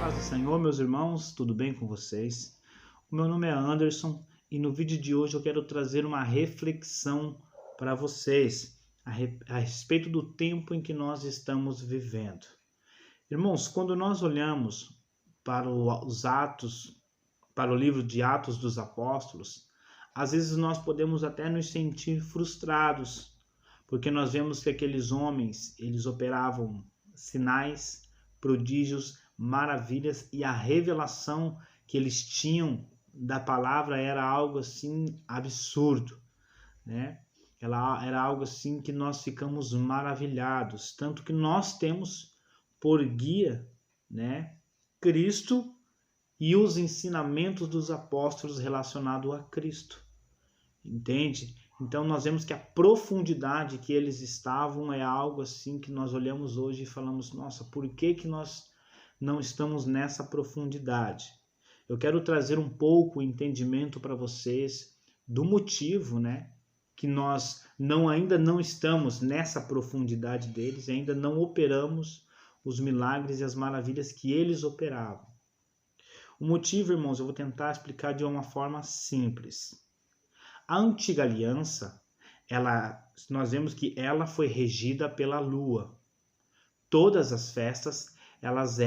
Paz do Senhor, meus irmãos, tudo bem com vocês? O meu nome é Anderson e no vídeo de hoje eu quero trazer uma reflexão para vocês a respeito do tempo em que nós estamos vivendo. Irmãos, quando nós olhamos para os Atos, para o livro de Atos dos Apóstolos, às vezes nós podemos até nos sentir frustrados, porque nós vemos que aqueles homens, eles operavam sinais, prodígios, maravilhas, e a revelação que eles tinham da palavra era algo assim absurdo, né? Ela era algo assim que nós ficamos maravilhados, tanto que nós temos por guia, né, Cristo e os ensinamentos dos apóstolos relacionados a Cristo, entende? Então nós vemos que a profundidade que eles estavam é algo assim que nós olhamos hoje e falamos, nossa, por que nós não estamos nessa profundidade? Eu quero trazer um pouco o entendimento para vocês do motivo, né, que nós ainda não estamos nessa profundidade deles, ainda não operamos os milagres e as maravilhas que eles operavam. O motivo, irmãos, eu vou tentar explicar de uma forma simples. A antiga aliança, nós vemos que ela foi regida pela lua. Todas as festas, elas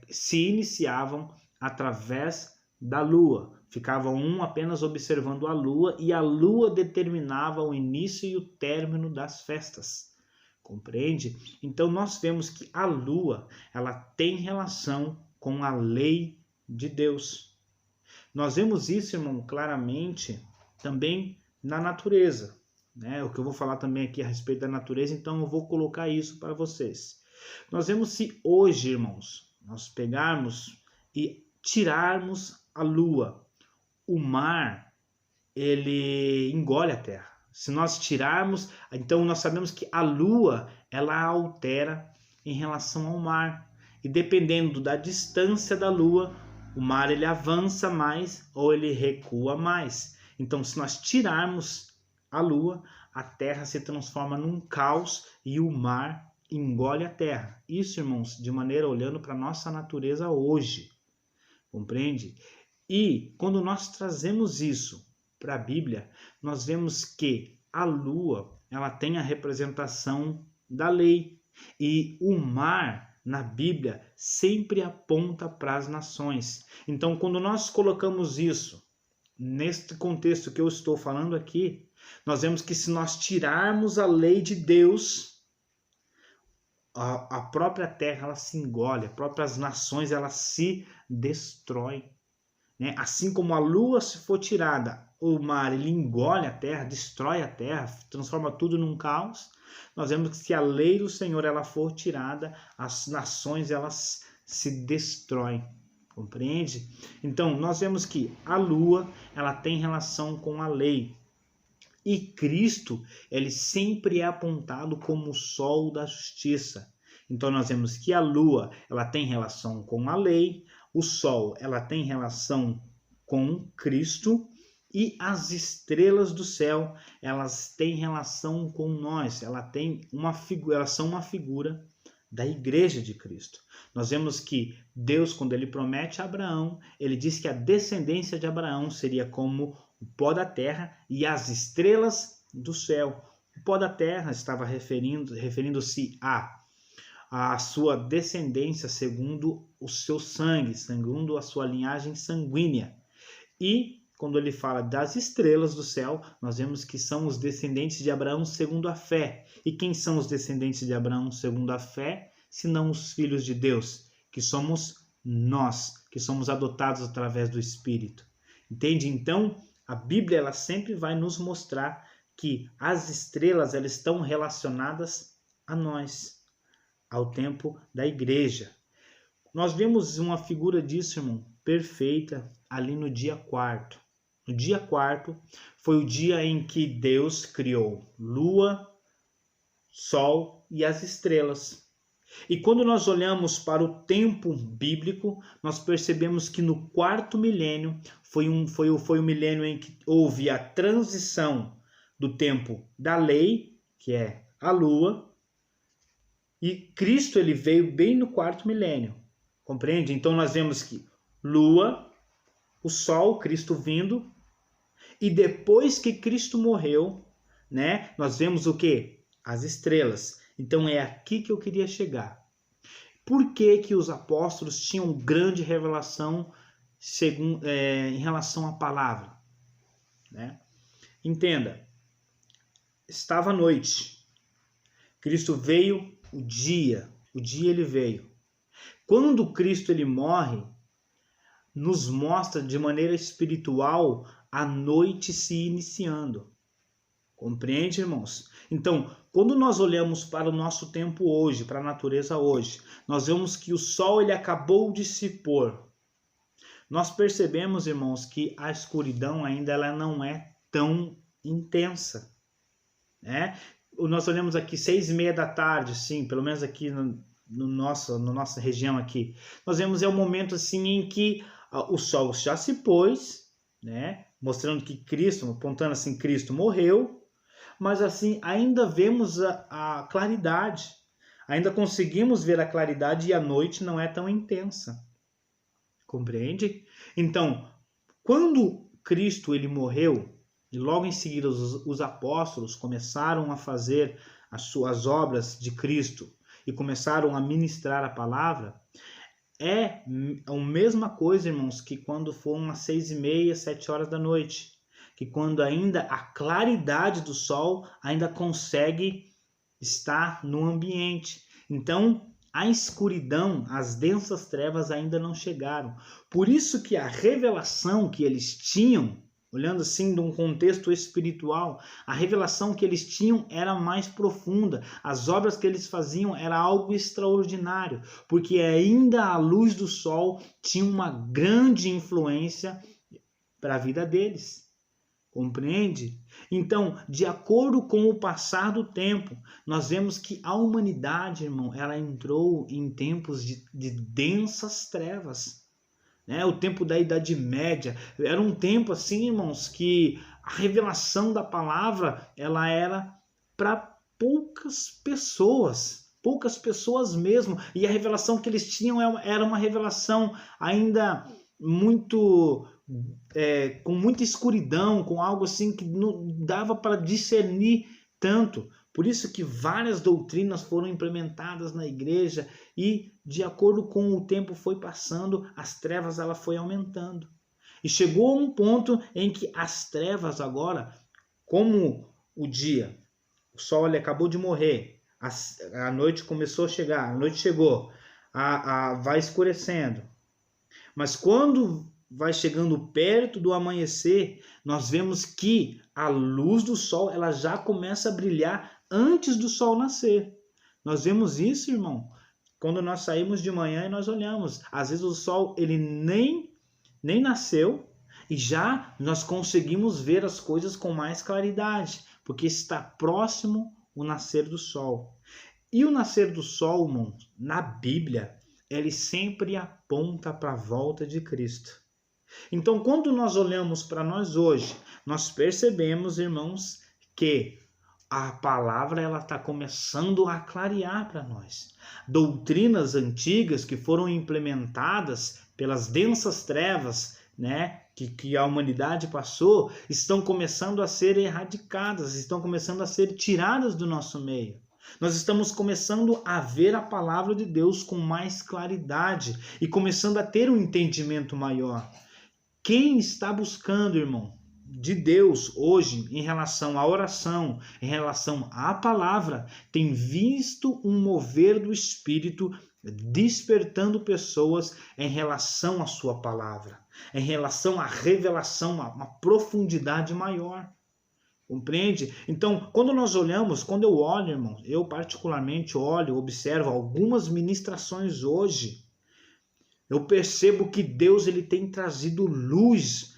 se iniciavam através da lua. Ficava um apenas observando a lua e a lua determinava o início e o término das festas. Compreende? Então nós vemos que a lua, ela tem relação com a lei de Deus. Nós vemos isso, irmão, claramente também na natureza, né? O que eu vou falar também aqui a respeito da natureza, então eu vou colocar isso para vocês. Nós vemos se hoje, irmãos, nós pegarmos e tirarmos a lua, o mar, ele engole a terra. Se nós tirarmos, então nós sabemos que a lua, ela altera em relação ao mar. E dependendo da distância da lua, o mar ele avança mais ou ele recua mais. Então, se nós tirarmos a lua, a terra se transforma num caos e o mar engole a terra. Isso, irmãos, de maneira olhando para a nossa natureza hoje. Compreende? E quando nós trazemos isso para a Bíblia, nós vemos que a lua, ela tem a representação da lei. E o mar, na Bíblia, sempre aponta para as nações. Então, quando nós colocamos isso neste contexto que eu estou falando aqui, nós vemos que se nós tirarmos a lei de Deus, a própria terra ela se engole, as próprias nações elas se destroem, né? Assim como a lua se for tirada, o mar ele engole a terra, destrói a terra, transforma tudo num caos. Nós vemos que se a lei do Senhor ela for tirada, as nações elas se destroem. Compreende? Então, nós vemos que a lua, ela tem relação com a lei. E Cristo, ele sempre é apontado como o sol da justiça. Então, nós vemos que a lua, ela tem relação com a lei, o sol, ela tem relação com Cristo, e as estrelas do céu, elas têm relação com nós, elas são uma figura da igreja de Cristo. Nós vemos que Deus, quando ele promete a Abraão, ele diz que a descendência de Abraão seria como o pó da terra e as estrelas do céu. O pó da terra estava referindo-se a sua descendência segundo o seu sangue, segundo a sua linhagem sanguínea. E quando ele fala das estrelas do céu, nós vemos que são os descendentes de Abraão segundo a fé. E quem são os descendentes de Abraão segundo a fé, senão os filhos de Deus, que somos nós, que somos adotados através do Espírito. Entende? Então, a Bíblia ela sempre vai nos mostrar que as estrelas elas estão relacionadas a nós, ao tempo da igreja. Nós vemos uma figura disso, irmão, perfeita ali no dia 4º. No dia 4º foi o dia em que Deus criou lua, sol e as estrelas. E quando nós olhamos para o tempo bíblico, nós percebemos que no 4º milênio foi o milênio em que houve a transição do tempo da lei, que é a lua, e Cristo ele veio bem no 4º milênio. Compreende? Então nós vemos que lua, o sol, Cristo vindo, e depois que Cristo morreu, né, nós vemos o quê? As estrelas. Então é aqui que eu queria chegar. Por que que os apóstolos tinham grande revelação em relação à palavra? Né? Entenda, estava à noite, Cristo veio o dia ele veio. Quando Cristo ele morre, nos mostra de maneira espiritual a noite se iniciando. Compreende, irmãos? Então, quando nós olhamos para o nosso tempo hoje, para a natureza hoje, nós vemos que o sol ele acabou de se pôr. Nós percebemos, irmãos, que a escuridão ainda ela não é tão intensa, né? Nós olhamos aqui 6:30 da tarde, sim, pelo menos aqui na nossa região aqui. Nós vemos o momento assim em que o sol já se pôs, né? Mostrando que Cristo, apontando assim, Cristo morreu. Mas assim, ainda vemos a claridade, ainda conseguimos ver a claridade e a noite não é tão intensa. Compreende? Então, quando Cristo ele morreu, e logo em seguida os apóstolos começaram a fazer as suas obras de Cristo e começaram a ministrar a palavra, é a mesma coisa, irmãos, que quando foram às 6:30, 7 horas da noite. Que quando ainda a claridade do sol ainda consegue estar no ambiente. Então, a escuridão, as densas trevas ainda não chegaram. Por isso que a revelação que eles tinham, olhando assim de um contexto espiritual, a revelação que eles tinham era mais profunda. As obras que eles faziam era algo extraordinário, porque ainda a luz do sol tinha uma grande influência para a vida deles. Compreende? Então, de acordo com o passar do tempo, nós vemos que a humanidade, irmão, ela entrou em tempos de densas trevas. Né? O tempo da Idade Média era um tempo assim, irmãos, que a revelação da palavra ela era para poucas pessoas mesmo. E a revelação que eles tinham era uma revelação ainda muito... com muita escuridão, com algo assim que não dava para discernir tanto. Por isso que várias doutrinas foram implementadas na igreja e de acordo com o tempo foi passando, as trevas ela foi aumentando. E chegou a um ponto em que as trevas agora, como o dia, o sol ele acabou de morrer, a noite começou a chegar, a noite chegou, vai escurecendo. Mas quando vai chegando perto do amanhecer, nós vemos que a luz do sol ela já começa a brilhar antes do sol nascer. Nós vemos isso, irmão, quando nós saímos de manhã e nós olhamos. Às vezes o sol ele nem nasceu e já nós conseguimos ver as coisas com mais claridade, porque está próximo o nascer do sol. E o nascer do sol, irmão, na Bíblia, ele sempre aponta para a volta de Cristo. Então, quando nós olhamos para nós hoje, nós percebemos, irmãos, que a palavra ela está começando a clarear para nós. Doutrinas antigas que foram implementadas pelas densas trevas, né, que a humanidade passou, estão começando a ser erradicadas, estão começando a ser tiradas do nosso meio. Nós estamos começando a ver a palavra de Deus com mais claridade e começando a ter um entendimento maior. Quem está buscando, irmão, de Deus hoje em relação à oração, em relação à palavra, tem visto um mover do Espírito despertando pessoas em relação à sua palavra, em relação à revelação, a uma profundidade maior. Compreende? Então, quando nós olhamos, quando eu olho, irmão, eu particularmente olho, observo algumas ministrações hoje, eu percebo que Deus ele tem trazido luz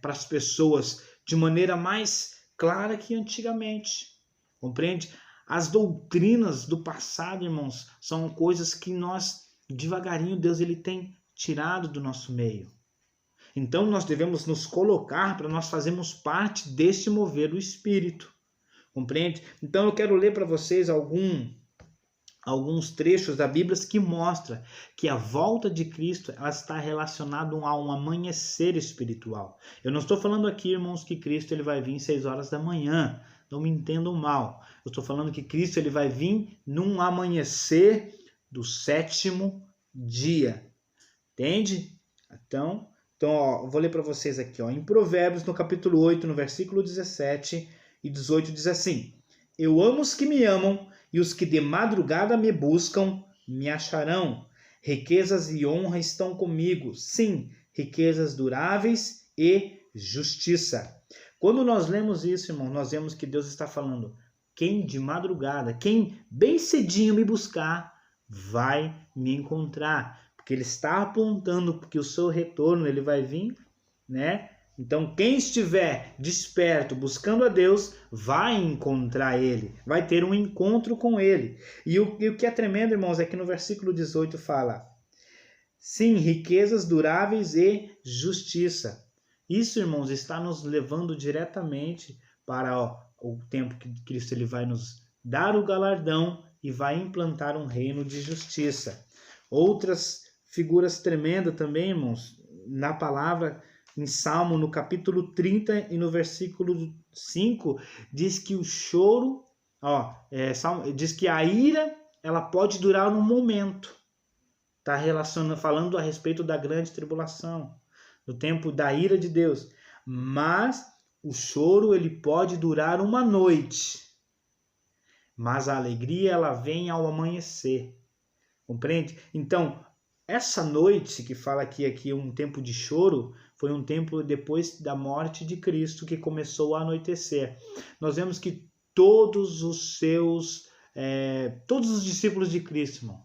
para as pessoas de maneira mais clara que antigamente. Compreende? As doutrinas do passado, irmãos, são coisas que nós, devagarinho, Deus ele tem tirado do nosso meio. Então nós devemos nos colocar para nós fazermos parte deste mover do Espírito. Compreende? Então eu quero ler para vocês alguns trechos da Bíblia que mostra que a volta de Cristo ela está relacionada a um amanhecer espiritual. Eu não estou falando aqui, irmãos, que Cristo ele vai vir 6 horas da manhã. Não me entendam mal. Eu estou falando que Cristo ele vai vir num amanhecer do 7º dia. Entende? Então ó, vou ler para vocês aqui. Ó, em Provérbios, no capítulo 8, no versículo 17 e 18, diz assim: Eu amo os que me amam, e os que de madrugada me buscam, me acharão. Riquezas e honra estão comigo. Sim, riquezas duráveis e justiça. Quando nós lemos isso, irmão, nós vemos que Deus está falando: quem de madrugada, quem bem cedinho me buscar, vai me encontrar. Porque Ele está apontando que o seu retorno ele vai vir, né? Então, quem estiver desperto, buscando a Deus, vai encontrar Ele, vai ter um encontro com Ele. E o que é tremendo, irmãos, é que no versículo 18 fala: sim, riquezas duráveis e justiça. Isso, irmãos, está nos levando diretamente para o tempo que Cristo ele vai nos dar o galardão e vai implantar um reino de justiça. Outras figuras tremendas também, irmãos, na palavra, em Salmo, no capítulo 30 e no versículo 5, diz que o choro, diz que a ira, ela pode durar um momento. Está falando a respeito da grande tribulação, do tempo da ira de Deus. Mas o choro, ele pode durar uma noite. Mas a alegria, ela vem ao amanhecer. Compreende? Então, essa noite que fala aqui um tempo de choro, foi um tempo depois da morte de Cristo que começou a anoitecer. Nós vemos que todos os discípulos de Cristo, irmão,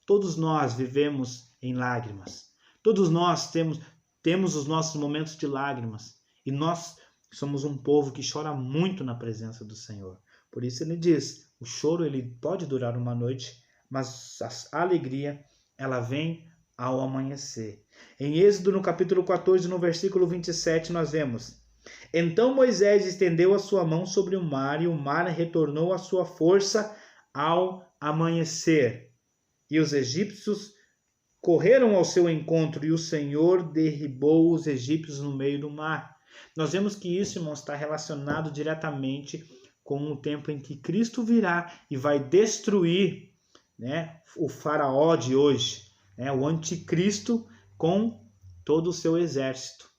todos nós vivemos em lágrimas. Todos nós temos os nossos momentos de lágrimas. E nós somos um povo que chora muito na presença do Senhor. Por isso ele diz, o choro ele pode durar uma noite, mas a alegria ela vem ao amanhecer. Em Êxodo, no capítulo 14, no versículo 27, nós vemos: Então Moisés estendeu a sua mão sobre o mar, e o mar retornou à sua força ao amanhecer. E os egípcios correram ao seu encontro, e o Senhor derribou os egípcios no meio do mar. Nós vemos que isso, irmãos, está relacionado diretamente com o tempo em que Cristo virá e vai destruir, né, o faraó de hoje, né, o anticristo com todo o seu exército.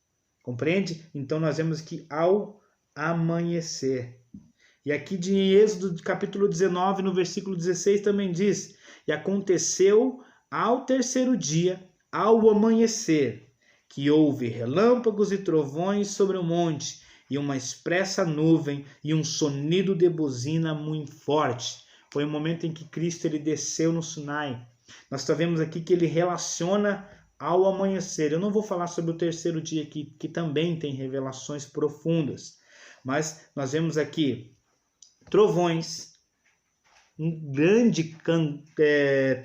Compreende? Então nós vemos que ao amanhecer. E aqui de Êxodo, capítulo 19, no versículo 16, também diz: E aconteceu ao terceiro dia, ao amanhecer, que houve relâmpagos e trovões sobre o monte, e uma espessa nuvem, e um sonido de buzina muito forte. Foi o momento em que Cristo ele desceu no Sinai. Nós sabemos aqui que ele relaciona ao amanhecer. Eu não vou falar sobre o terceiro dia aqui, que também tem revelações profundas. Mas nós vemos aqui trovões, um grande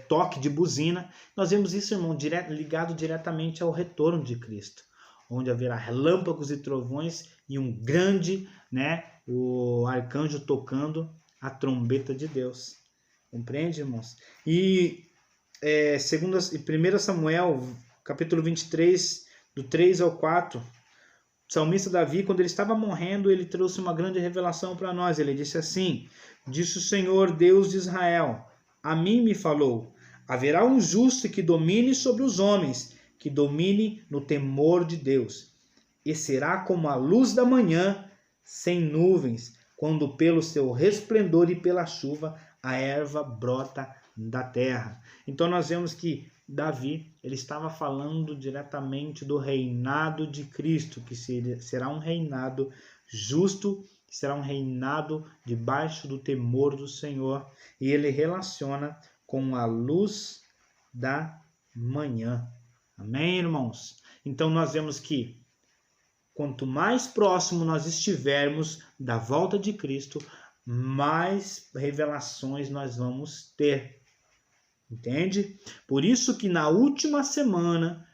toque de buzina. Nós vemos isso, irmão, ligado diretamente ao retorno de Cristo, onde haverá relâmpagos e trovões e um grande, o arcanjo tocando a trombeta de Deus. Compreende, irmãos? E 1 Samuel, capítulo 23, do 3 ao 4, o salmista Davi, quando ele estava morrendo, ele trouxe uma grande revelação para nós. Ele disse assim: Disse o Senhor, Deus de Israel, a mim me falou: haverá um justo que domine sobre os homens, que domine no temor de Deus. E será como a luz da manhã, sem nuvens, quando pelo seu resplendor e pela chuva a erva brota da terra. Então nós vemos que Davi ele estava falando diretamente do reinado de Cristo, que será um reinado justo, que será um reinado debaixo do temor do Senhor. E ele relaciona com a luz da manhã. Amém, irmãos? Então nós vemos que quanto mais próximo nós estivermos da volta de Cristo, mais revelações nós vamos ter. Entende? Por isso que na última semana,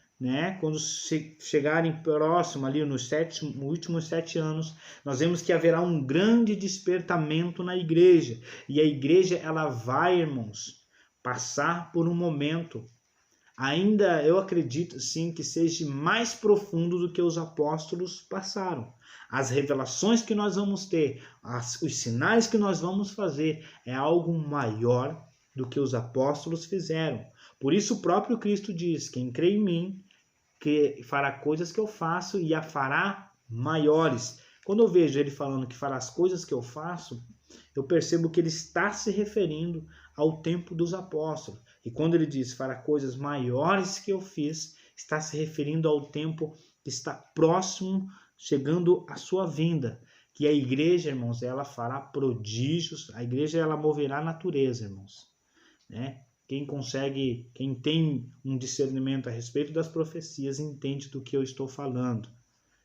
quando chegarem próximo ali nos últimos 7 anos, nós vemos que haverá um grande despertamento na igreja. E a igreja, ela vai, irmãos, passar por um momento, ainda eu acredito sim que seja mais profundo do que os apóstolos passaram. As revelações que nós vamos ter, os sinais que nós vamos fazer, é algo maior do que os apóstolos fizeram. Por isso o próprio Cristo diz: quem crê em mim, que fará coisas que eu faço e a fará maiores. Quando eu vejo ele falando que fará as coisas que eu faço, eu percebo que ele está se referindo ao tempo dos apóstolos. E quando ele diz fará coisas maiores que eu fiz, está se referindo ao tempo que está próximo, chegando à sua vinda. Que a igreja, irmãos, ela fará prodígios, a igreja ela moverá a natureza, irmãos, né? Quem tem um discernimento a respeito das profecias, entende do que eu estou falando.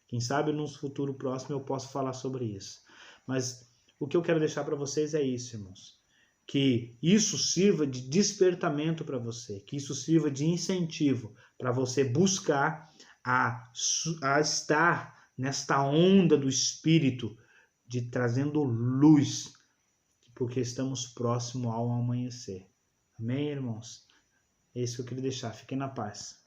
Quem sabe no futuro próximo eu posso falar sobre isso. Mas o que eu quero deixar para vocês é isso, irmãos. Que isso sirva de despertamento para você, que isso sirva de incentivo para você buscar a estar nesta onda do Espírito, de trazendo luz, porque estamos próximo ao amanhecer. Amém, irmãos? É isso que eu queria deixar. Fiquem na paz.